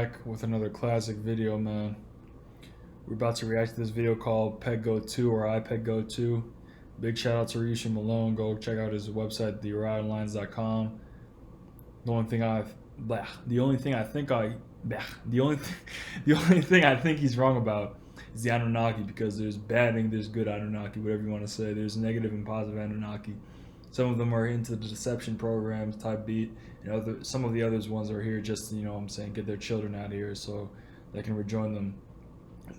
back with another classic video, man. We're about to react to this video called IPETGOATII or IPETGOATII. Big shout out to Ryushin Malone. Go check out his website, theridonlines.com. The only thing I think he's wrong about is the Anunnaki, because there's bad and there's good Anunnaki, whatever you want to say. There's negative and positive Anunnaki. Some of them are into the deception programs type beat, and some of the others ones are here just to, you know what I'm saying, get their children out of here so they can rejoin them.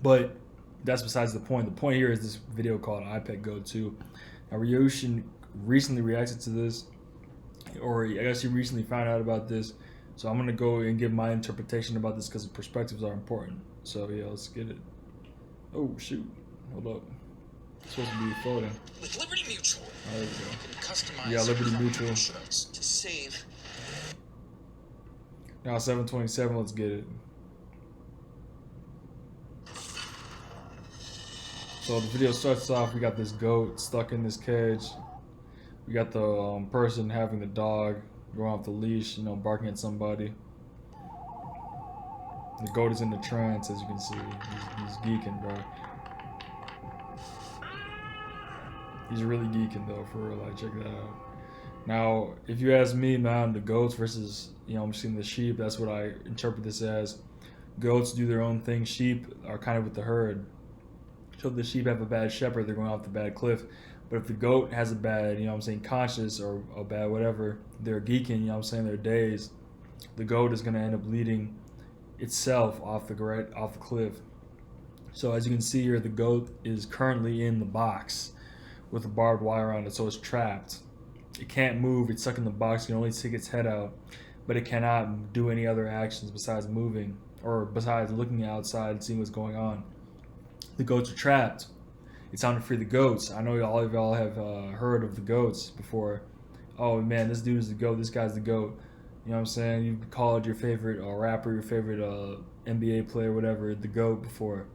But that's besides the point. The point here is this video called IPETGOATII. Now Ryushin recently reacted to this, or I guess he recently found out about this. So I'm gonna go and give my interpretation about this because the perspectives are important. So yeah, let's get it. Oh shoot, hold up. It's supposed to be floating. With Liberty Mutual, oh, there we go. you can customize Yeah, Liberty Mutual insurance to save. Now 727, let's get it. So the video starts off, we got this goat stuck in this cage. We got the person having the dog going off the leash, you know, barking at somebody. The goat is in the trance, as you can see. He's geeking, bro. He's really geeking though, for real. Like, check that out. Now, if you ask me, man, the goats versus, you know, I'm seeing the sheep, that's what I interpret this as. Goats do their own thing. Sheep are kind of with the herd. So if the sheep have a bad shepherd, they're going off the bad cliff. But if the goat has a bad, you know what I'm saying, conscience or a bad whatever, they're geeking, you know what I'm saying, their days, the goat is going to end up leading itself off the cliff. So as you can see here, the goat is currently in the box with a barbed wire on it, so it's trapped. It can't move, it's stuck in the box, it can only stick its head out, but it cannot do any other actions besides moving, or besides looking outside and seeing what's going on. The goats are trapped. It's time to free the goats. I know all of y'all have heard of the goats before. Oh man, this dude is the goat, this guy's the goat. You know what I'm saying? You've called your favorite rapper, your favorite NBA player, whatever, the GOAT before.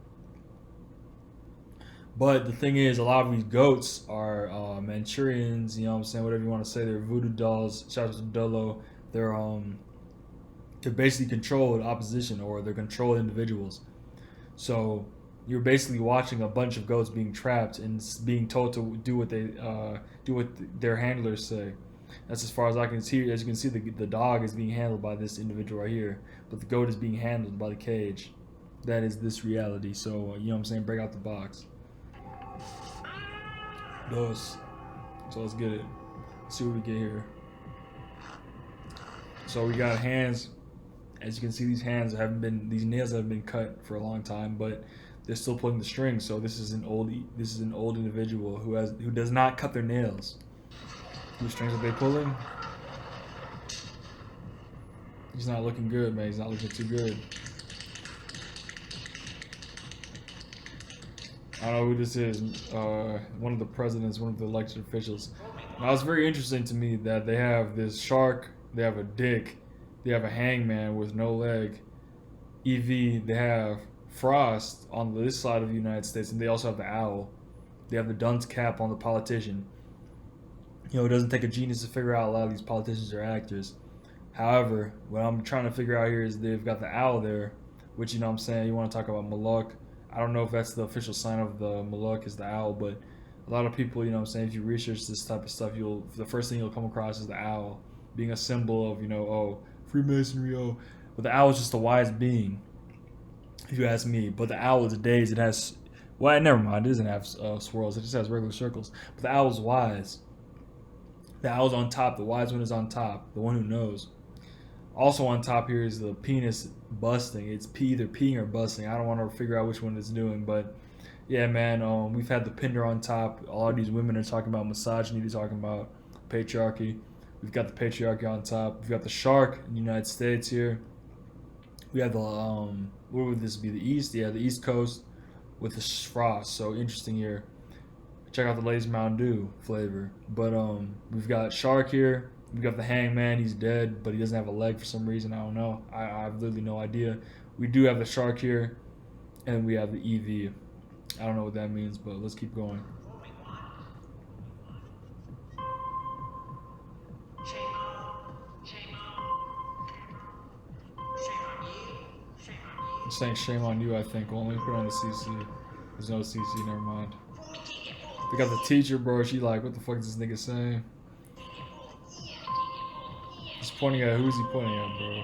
But the thing is, a lot of these goats are Manchurians, you know what I'm saying, whatever you want to say. They're voodoo dolls, shout out to Dolo. They're basically controlled opposition, or they're controlled individuals. So you're basically watching a bunch of goats being trapped and being told to do what their handlers say. That's as far as I can see. As you can see, the dog is being handled by this individual right here, but the goat is being handled by the cage. That is this reality. So you know what I'm saying, break out the box. So let's get it. Let's see what we get here. So we got hands. As you can see, these nails haven't been cut for a long time, but they're still pulling the strings. So this is an old individual who does not cut their nails. Whose strings are they pulling? He's not looking good, man. He's not looking too good. I don't know who this is. One of the presidents, one of the elected officials. Now it's very interesting to me that they have this shark, they have a dick, they have a hangman with no leg, EV, they have Frost on this side of the United States, and they also have the owl. They have the dunce cap on the politician. You know, it doesn't take a genius to figure out a lot of these politicians are actors. However, what I'm trying to figure out here is they've got the owl there, which, you know what I'm saying, you want to talk about Malak. I don't know if that's the official sign of the Malak is the owl, but a lot of people, you know what I'm saying, if you research this type of stuff, the first thing you'll come across is the owl being a symbol of, you know, oh, Freemasonry, oh. But the owl is just a wise being, if you ask me. But the owl is days, it has, well, never mind, it doesn't have swirls, it just has regular circles. But the owl is wise. The owl's on top, the wise one is on top, the one who knows. Also on top here is the penis busting. It's either peeing or busting. I don't want to figure out which one it's doing, but yeah, man, we've had the pinder on top. All of these women are talking about misogyny, they're talking about patriarchy. We've got the patriarchy on top. We've got the shark in the United States here. We have the, where would this be, the East? Yeah, the East Coast with the frost. So interesting here. Check out the latest Mountain Dew flavor. But we've got shark here. We've got the hangman. He's dead, but he doesn't have a leg for some reason. I don't know. I have literally no idea. We do have the shark here, and we have the EV. I don't know what that means, but let's keep going. I'm saying shame on you, I think. Well, let me put on the CC. There's no CC, never mind. We got the teacher, bro. She like, what the fuck is this nigga saying? He's pointing at, who's he pointing at, bro?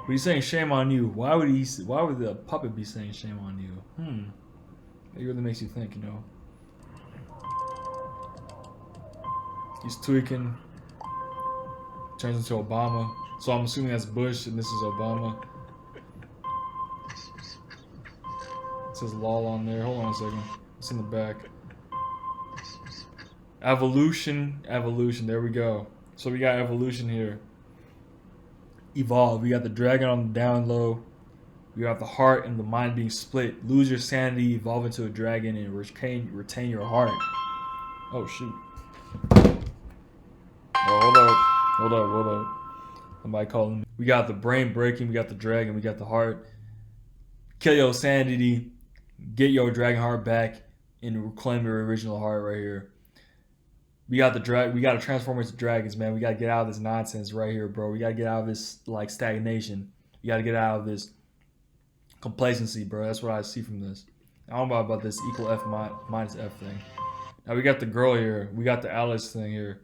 But he's saying shame on you. Why would the puppet be saying shame on you? It really makes you think, you know. He's tweaking. Turns into Obama. So I'm assuming that's Bush and this is Obama. It says lol on there. Hold on a second. It's in the back. Evolution. There we go. So we got evolution here. Evolve. We got the dragon on the down low. We got the heart and the mind being split. Lose your sanity, evolve into a dragon, and retain your heart. Oh shoot. Oh, hold up. Somebody calling me. We got the brain breaking. We got the dragon. We got the heart. Kill your sanity. Get your dragon heart back and reclaim your original heart right here. We got the we gotta transform into dragons, man. We gotta get out of this nonsense right here, bro. We gotta get out of this like stagnation. You gotta get out of this complacency, bro. That's what I see from this. I don't know about this equal F minus F thing. Now we got the girl here. We got the Alice thing here.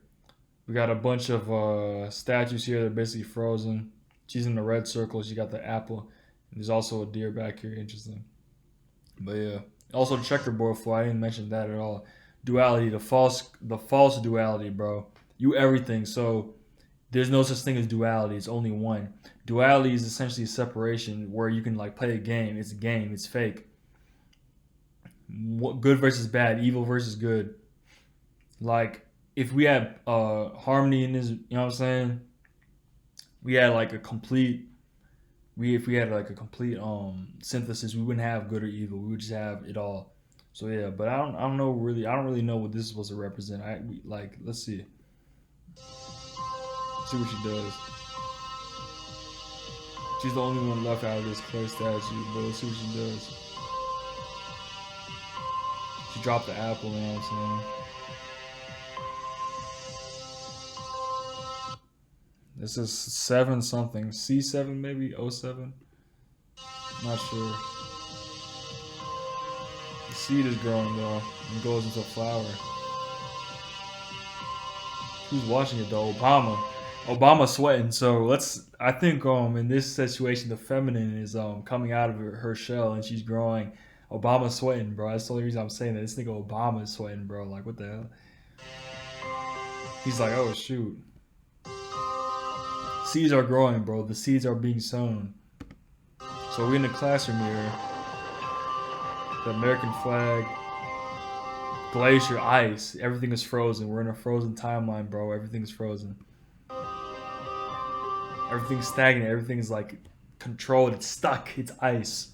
We got a bunch of statues here. They're basically frozen. She's in the red circle. She got the apple. And there's also a deer back here. Interesting. But yeah. Also checkerboard fly. I didn't mention that at all. Duality, the false duality, bro. You everything. So there's no such thing as duality. It's only one. Duality is essentially a separation where you can like play a game. It's a game. It's fake. Good versus bad. Evil versus good. Like if we had harmony in this, you know what I'm saying? We had like a complete. If we had like a complete synthesis, we wouldn't have good or evil. We would just have it all. So yeah, but I don't know really. I don't really know what this is supposed to represent. Let's see. See what she does. She's the only one left out of this clay statue, but let's see what she does. She dropped the apple, you know what I'm saying? This is 7 something. C7 maybe? 07? Not sure. The seed is growing though and goes into a flower. Who's watching it though? Obama's sweating. So I think in this situation the feminine is coming out of her shell and she's growing. Obama's sweating, bro. That's the only reason I'm saying that. This nigga Obama is sweating, bro. Like what the hell? He's like, oh shoot. Seeds are growing, bro. The seeds are being sown. So we're in the classroom here. The American flag, glacier, ice, everything is frozen. We're in a frozen timeline, bro. Everything is frozen. Everything's stagnant. Everything's like controlled. It's stuck. It's ice.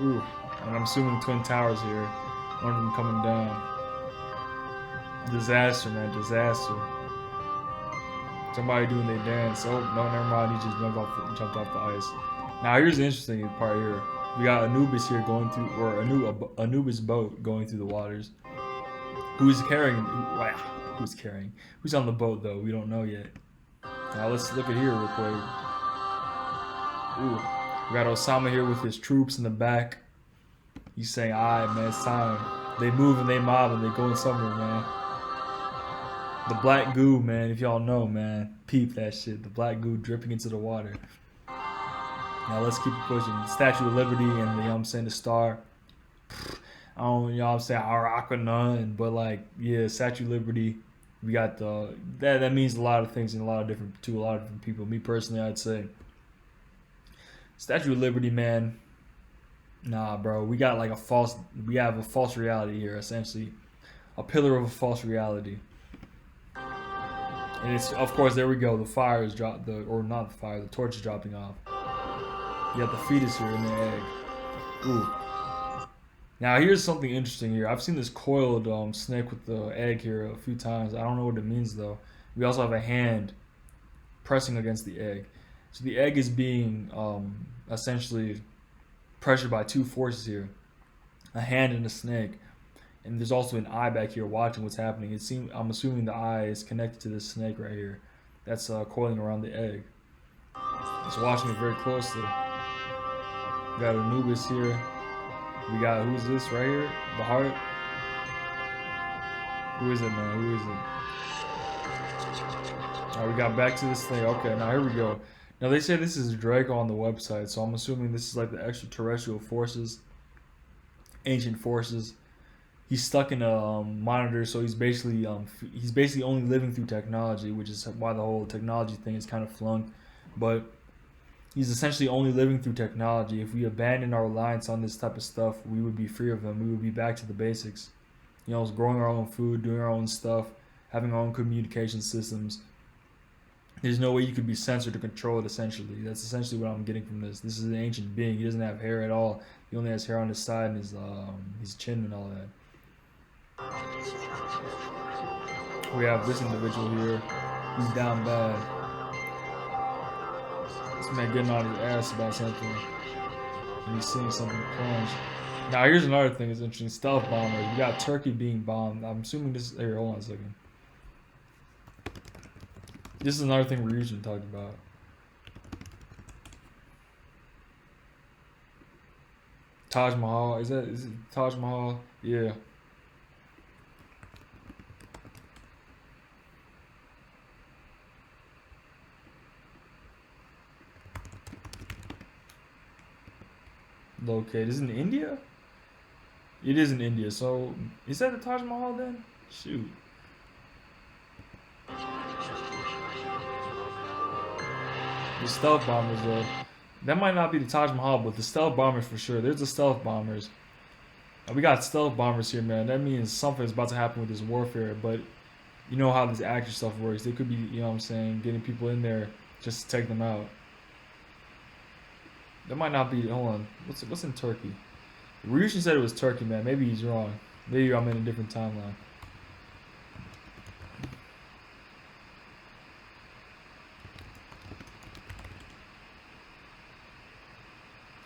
Ooh, and I'm assuming Twin Towers here. One of them coming down. Disaster, man. Disaster. Somebody doing their dance. Oh no, never mind. He just jumped off the ice. Now here's the interesting part here. We got Anubis here going through, or Anubis boat going through the waters. Who's carrying? Who's carrying? Who's on the boat though? We don't know yet. Now let's look at here real quick. Ooh, we got Osama here with his troops in the back. He's saying, "Alright, man, it's time." They move and they mob and they going somewhere, man. The black goo, man. If y'all know, man, peep that shit. The black goo dripping into the water. Now let's keep it pushing. Statue of Liberty and you know what I'm saying, the star. I don't, you know what I'm saying, I rock or none, but like, yeah, Statue of Liberty. We got that means a lot of things to a lot of different people. Me personally, I'd say Statue of Liberty, man. Nah, bro, we have a false reality here, essentially, a pillar of a false reality. And it's, of course, there we go. The fire is the torch is dropping off. You got the fetus here in the egg. Ooh. Now here's something interesting here. I've seen this coiled snake with the egg here a few times. I don't know what it means though. We also have a hand pressing against the egg. So the egg is being essentially pressured by 2 forces here. A hand and a snake. And there's also an eye back here watching what's happening. I'm assuming the eye is connected to this snake right here. That's coiling around the egg. Just watching it very closely. We got Anubis here. We got, who's this right here? The heart. Who is it, man? Who is it? Alright, we got back to this thing. Okay, now here we go. Now they say this is Draco on the website, so I'm assuming this is like the extraterrestrial forces, ancient forces. He's stuck in a monitor, so he's basically only living through technology, which is why the whole technology thing is kind of flunked. But he's essentially only living through technology. If we abandon our reliance on this type of stuff, we would be free of them. We would be back to the basics. You know, growing our own food, doing our own stuff, having our own communication systems. There's no way you could be censored or controlled, essentially. That's essentially what I'm getting from this. This is an ancient being. He doesn't have hair at all. He only has hair on his side and his chin and all that. We have this individual here. He's down bad. This man getting on his ass about something. And he's seeing something plunge. Now here's another thing that's interesting. Stealth bombers. We got Turkey being bombed. I'm assuming this is... Here, hold on a second. This is another thing we're usually talking about. Taj Mahal. Is it Taj Mahal? Yeah. Located. Is it in India? It is in India. So, is that the Taj Mahal then? Shoot. The stealth bombers, though. That might not be the Taj Mahal, but the stealth bombers for sure. There's the stealth bombers. We got stealth bombers here, man. That means something's about to happen with this warfare. But you know how this action stuff works. They could be, you know what I'm saying, getting people in there just to take them out. That might not be. Hold on. What's in Turkey? Ryushin said it was Turkey, man. Maybe he's wrong. Maybe I'm in a different timeline.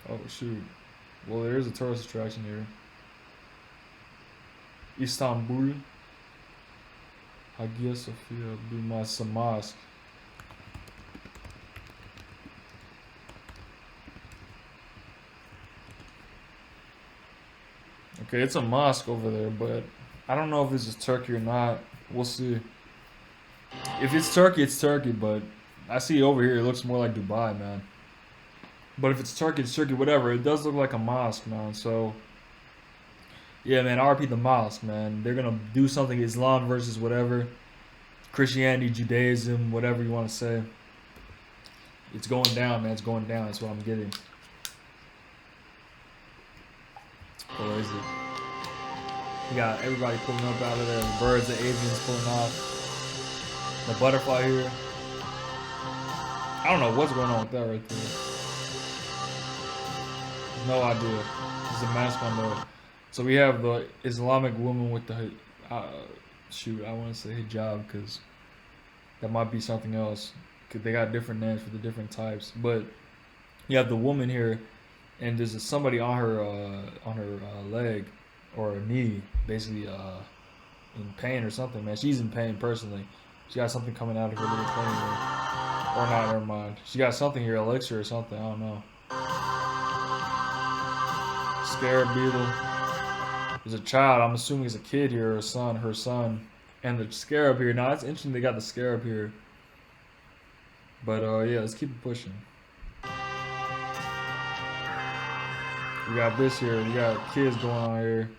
Oh shoot. Well, there is a tourist attraction here. Istanbul. Hagia Sophia Bimasa Mosque. Okay, it's a mosque over there, but I don't know if this is Turkey or not. We'll see. If it's Turkey, but I see over here it looks more like Dubai, man. But if it's Turkey, whatever. It does look like a mosque, man. So, yeah, man, RP the mosque, man. They're going to do something Islam versus whatever. Christianity, Judaism, whatever you want to say. It's going down, man. It's going down. That's what I'm getting. Or is it? You got everybody pulling up out of there. The birds, the avians pulling off. The butterfly here. I don't know what's going on with that right there. No idea. There's a mask on there. So we have the Islamic woman with the shoot. I want to say hijab because that might be something else. Cause they got different names for the different types. But you have the woman here, and there's somebody on her leg or her knee, basically in pain or something. Man, she's in pain personally. She got something coming out of her little thing here. Or not, never mind. She got something here, elixir or something. I don't know. Scarab beetle. There's a child. I'm assuming it's a kid here, or a son, her son, and the scarab here. Now it's interesting they got the scarab here. But yeah, let's keep it pushing. We got this here. We got kids going on here.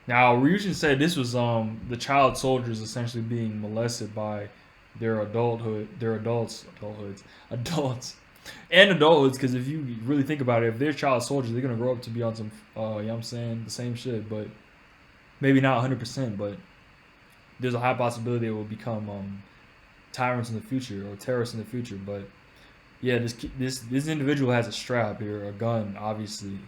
Now Ryushin said this was the child soldiers essentially being molested by their adulthoods, and adulthoods. Because if you really think about it, if they're child soldiers, they're gonna grow up to be on some, you know what I'm saying, the same shit, but maybe not 100%. But there's a high possibility they will become tyrants in the future or terrorists in the future. But yeah, this individual has a strap here, a gun, obviously.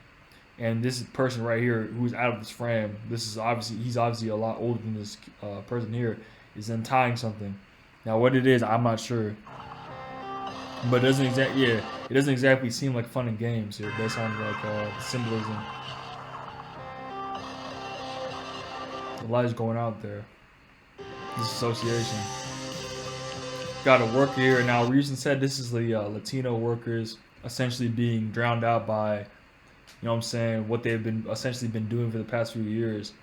And this person right here, who's out of this frame, he's obviously a lot older than this person here, is untying something. Now, what it is, I'm not sure. But it doesn't exactly seem like fun and games here, based on like symbolism. The light is going out there. This association. got a worker here. Now, Reason said this is the Latino workers essentially being drowned out by, you know what I'm saying, what they've been essentially been doing for the past few years,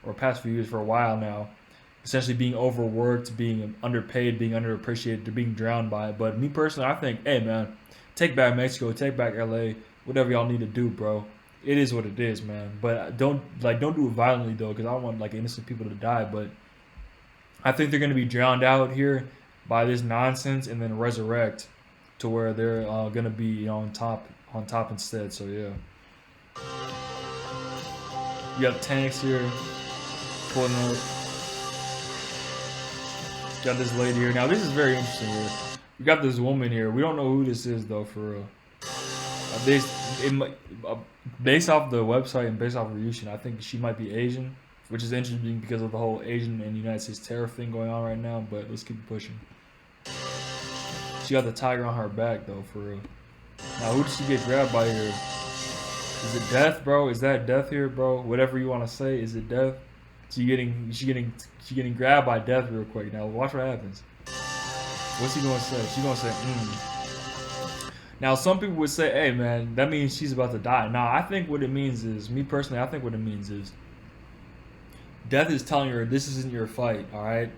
or past few years for a while now. Essentially being overworked, being underpaid, being underappreciated, they're being drowned by it. But me personally, I think, hey man, take back Mexico, take back LA, whatever y'all need to do, bro. It is what it is, man. But don't do it violently though, because I don't want like innocent people to die. But I think they're gonna be drowned out here by this nonsense and then resurrect to where they're gonna be on top instead. So yeah, you got tanks here pulling up. Got this lady here. Now this is very interesting here. We got this woman here. We don't know who this is though, for real. Based off the website and based off Ryushin, I think she might be Asian, which is interesting because of the whole Asian and United States tariff thing going on right now. But let's keep pushing. She got the tiger on her back though, for real. Now who did she get grabbed by here? Is it death, bro? Is that death here, bro? Whatever you want to say, is it death? She getting grabbed by death real quick. Now watch what happens. What's he gonna say? She gonna say, Now some people would say, hey man, that means she's about to die. Nah, I think what it means is, me personally, I think what it means is death is telling her this isn't your fight, alright?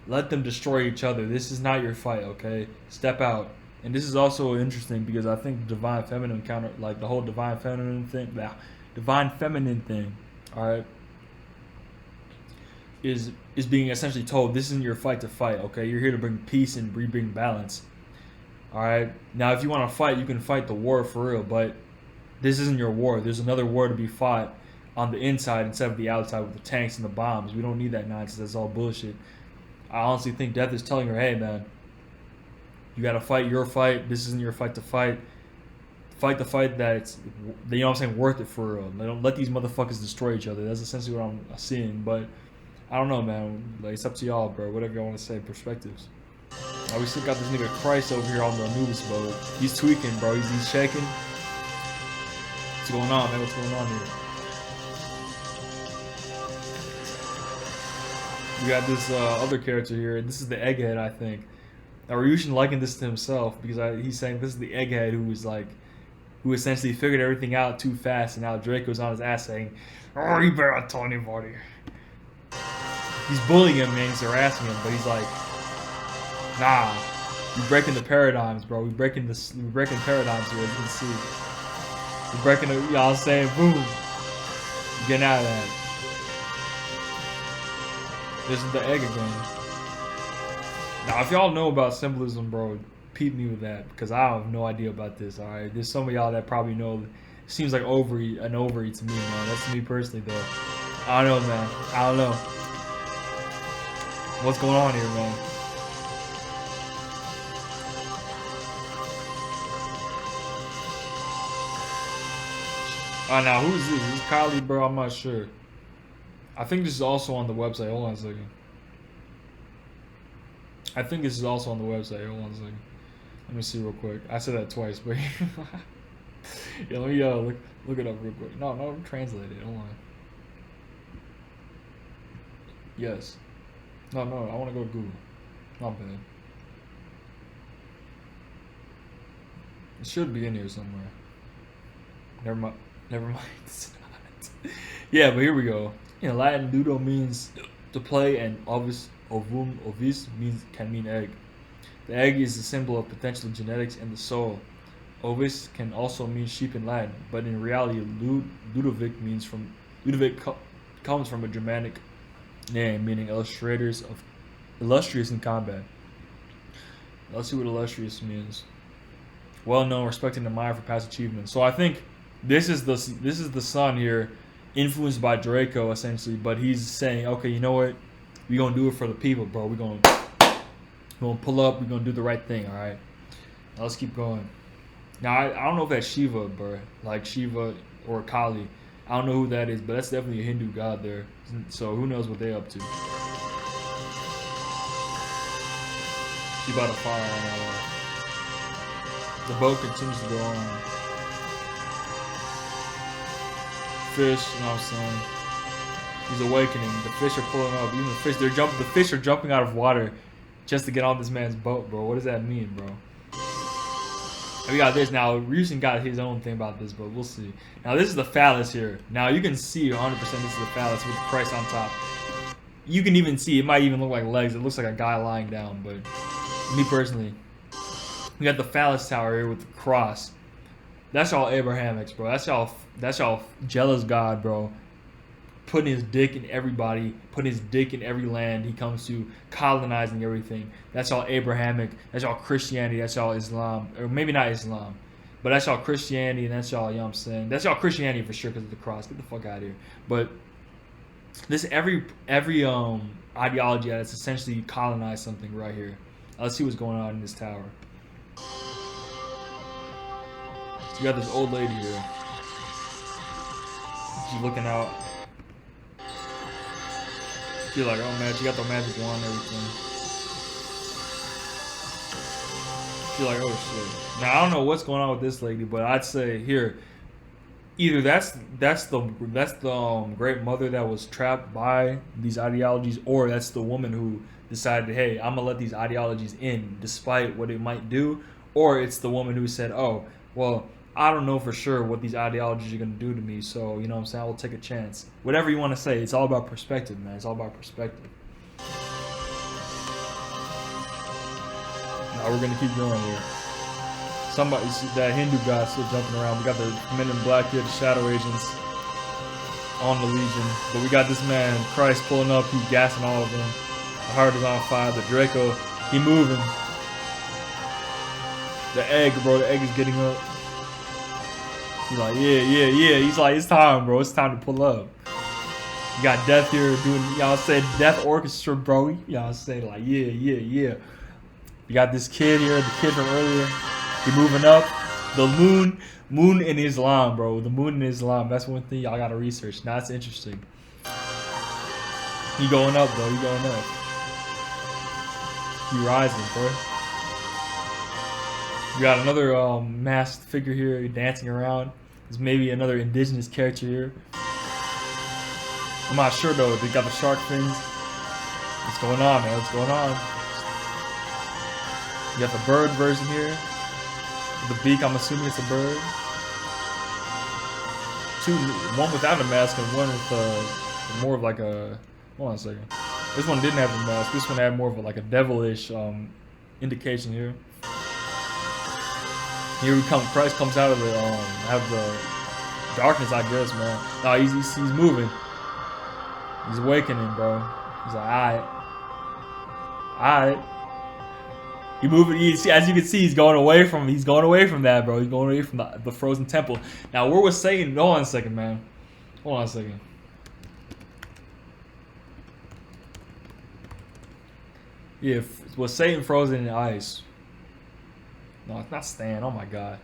Let them destroy each other. This is not your fight, okay? Step out. And this is also interesting because I think divine feminine counter, like the whole divine feminine thing, alright, is being essentially told this isn't your fight to fight, okay? You're here to bring peace and bring balance. Alright? Now if you want to fight, you can fight the war for real, but this isn't your war. There's another war to be fought on the inside instead of the outside with the tanks and the bombs. We don't need that nonsense. That's all bullshit. I honestly think death is telling her, hey man, you gotta fight your fight. This isn't your fight to fight. Fight the fight that's, you know what I'm saying, worth it for real. Don't let these motherfuckers destroy each other. That's essentially what I'm seeing, but I don't know, man. Like, it's up to y'all, bro. Whatever y'all want to say, perspectives. Now we still got this nigga Christ over here on the Anubis mode. He's tweaking, bro. He's shaking. What's going on, man? What's going on here? We got this other character here. This is the Egghead, I think. Now Ryushin likened this to himself because he's saying this is the Egghead who essentially figured everything out too fast, and now Draco's on his ass saying, "Oh, you better not tell anybody." He's bullying him, man. He's harassing him, but he's like, nah, we're breaking the paradigms, bro. We're breaking paradigms here, as you can see. We're breaking the, y'all saying, boom. We're getting out of that. This is the egg again. Now, if y'all know about symbolism, bro, peep me with that, because I have no idea about this, alright? There's some of y'all that probably know. It seems like an ovary to me, man. That's me personally, though. I don't know, man. I don't know. What's going on here, man? Now who is this? Is this Kylie, bro? I'm not sure. I think this is also on the website. Hold on a second. I think this is also on the website. Hold on a second. Let me see real quick. I said that twice, but yeah, let me look it up real quick. No, translate it. Hold on. Yes. No, I want to go to Google. Not bad. It should be in here somewhere. Never mind. It's not. Yeah, but here we go. In Latin, ludo means to play, and ovis can mean egg. The egg is a symbol of potential genetics and the soul. Ovis can also mean sheep in Latin, but in reality, Ludovic comes from a Germanic name meaning illustrious in combat. Let's see what illustrious means. Well known, respected, and admired for past achievements. So I think this is the son here, influenced by Draco essentially, but he's saying, okay, you know what? We gonna do it for the people, bro. We gonna pull up. We gonna do the right thing. All right. Now let's keep going. Now I don't know if that's Shiva, bro, like Shiva or Kali. I don't know who that is, but that's definitely a Hindu god there. So who knows what they up to? She about to fire on the boat continues to go on. Fish, you know what I'm saying? He's awakening. The fish are pulling up. Even the fish, the fish are jumping out of water just to get on this man's boat, bro. What does that mean, bro? And we got this now. Ryusen got his own thing about this, but we'll see. Now this is the phallus here. Now you can see 100% this is the phallus with Christ on top. You can even see it might even look like legs. It looks like a guy lying down, but me personally, we got the phallus tower here with the cross. That's all Abrahamics, bro. That's y'all jealous God, bro. Putting his dick in everybody, putting his dick in every land he comes to, colonizing everything. That's all Abrahamic. That's all Christianity. That's all Islam. Or maybe not Islam. But that's all Christianity, and that's all, you know what I'm saying? That's all Christianity for sure because of the cross. Get the fuck out of here. But this every ideology that's essentially colonized something right here. Let's see what's going on in this tower. You got this old lady here. She's looking out. She's like, oh man, she got the magic wand and everything. She's like, oh shit. Now I don't know what's going on with this lady, but I'd say here, either that's the great mother that was trapped by these ideologies, or that's the woman who decided, hey, I'm gonna let these ideologies in despite what it might do, or it's the woman who said, oh, well, I don't know for sure what these ideologies are going to do to me, so, you know what I'm saying, I will take a chance. Whatever you want to say, it's all about perspective, man. It's all about perspective. Now we're going to keep going here. Somebody, that Hindu guy still jumping around. We got the men in black here, the shadow agents on the Legion. But we got this man, Christ, pulling up. He's gassing all of them. The heart is on fire. The Draco, he moving. The egg, bro, the egg is getting up. He's like, yeah. He's like, it's time, bro. It's time to pull up. You got Death here doing, y'all say, Death Orchestra, bro. Y'all say, like, yeah. You got this kid here, the kid from earlier. He moving up. The moon in Islam, bro. The moon in Islam. That's one thing y'all gotta research. Now, that's interesting. He going up, bro. He going up. He rising, bro. We got another masked figure here dancing around. There's maybe another indigenous character here. I'm not sure though. They got the shark fins. What's going on, man? What's going on? You got the bird version here. The beak, I'm assuming it's a bird. One without a mask and one with more of like a. Hold on a second. This one didn't have a mask. This one had more of like a devilish indication here. Here we come. Christ comes out of the darkness, I guess, man. No, he's moving. He's awakening, bro. He's like, alright. He moving. As you can see, he's going away from that, bro. He's going away from the frozen temple. Now, where was Satan? Hold on a second, man. Hold on a second. Yeah, was Satan frozen in ice? No, it's not Stan. Oh my God.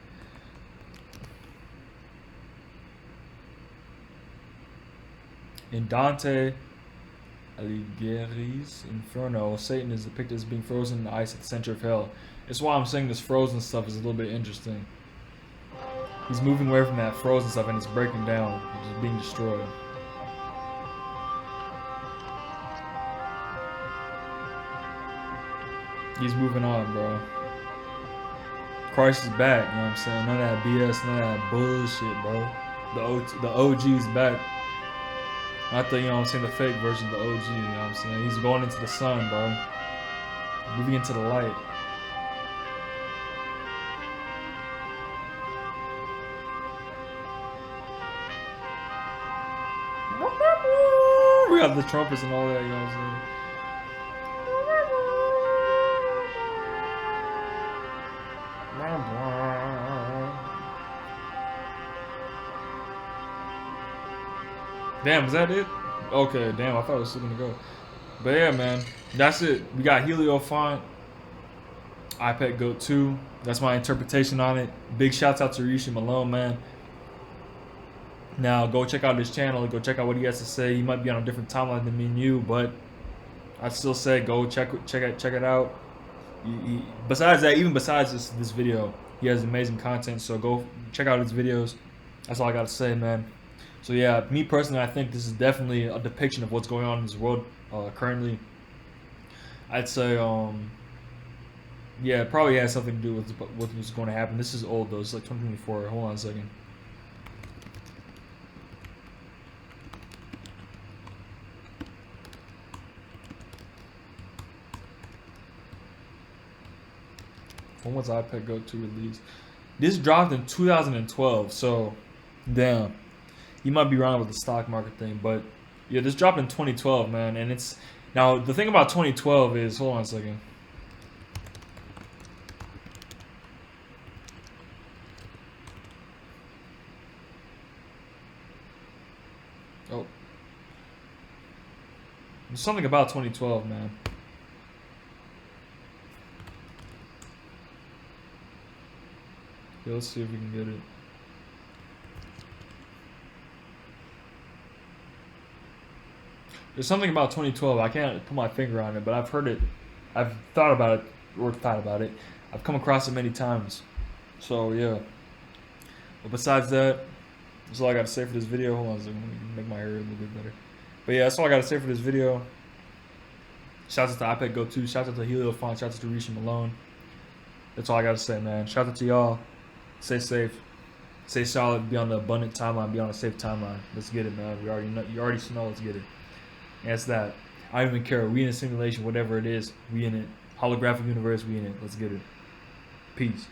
In Dante Alighieri's Inferno, Satan is depicted as being frozen in the ice at the center of hell. That's why I'm saying this frozen stuff is a little bit interesting. He's moving away from that frozen stuff and it's breaking down. It's just being destroyed. He's moving on, bro. Christ is back, you know what I'm saying? None of that BS, none of that bullshit, bro. The OG's back. Not the, you know what I'm saying, the fake version of the OG, you know what I'm saying? He's going into the sun, bro. Moving into the light. We got the trumpets and all that, you know what I'm saying? Damn, is that it? Okay, damn, I thought it was still gonna go. But yeah, man, that's it. We got Heliofont, IPETGOATI. That's my interpretation on it. Big shouts out to Rishi Malone, man. Now, go check out his channel. Go check out what he has to say. He might be on a different timeline than me and you, but I'd still say go check it out. Besides that, even besides this video, he has amazing content. So go check out his videos. That's all I gotta say, man. So yeah, me personally, I think this is definitely a depiction of what's going on in this world currently. I'd say yeah, it probably has something to do with what was going to happen. This is old though. It's like 2024. Hold on a second. When was IPETGOATII released? This dropped in 2012. So, damn, you might be wrong with the stock market thing, but yeah, this dropped in 2012, man. And it's now the thing about 2012 is, hold on a second. Oh, there's something about 2012, man. Yeah, let's see if we can get it. There's something about 2012. I can't put my finger on it, but I've heard it. I've thought about it, or thought about it. I've come across it many times. So yeah. But besides that, that's all I got to say for this video. Hold on a second. Let me make my hair a little bit better. But yeah, that's all I got to say for this video. Shout out to IPETGOATII. Shout out to Helio Font. Shout out to Risha Malone. That's all I got to say, man. Shout out to y'all. Stay safe. Stay solid. Be on the abundant timeline. Be on a safe timeline. Let's get it, man. We already know. You already know. Let's get it. And that's that. I don't even care. We in a simulation. Whatever it is, we in it. Holographic universe. We in it. Let's get it. Peace.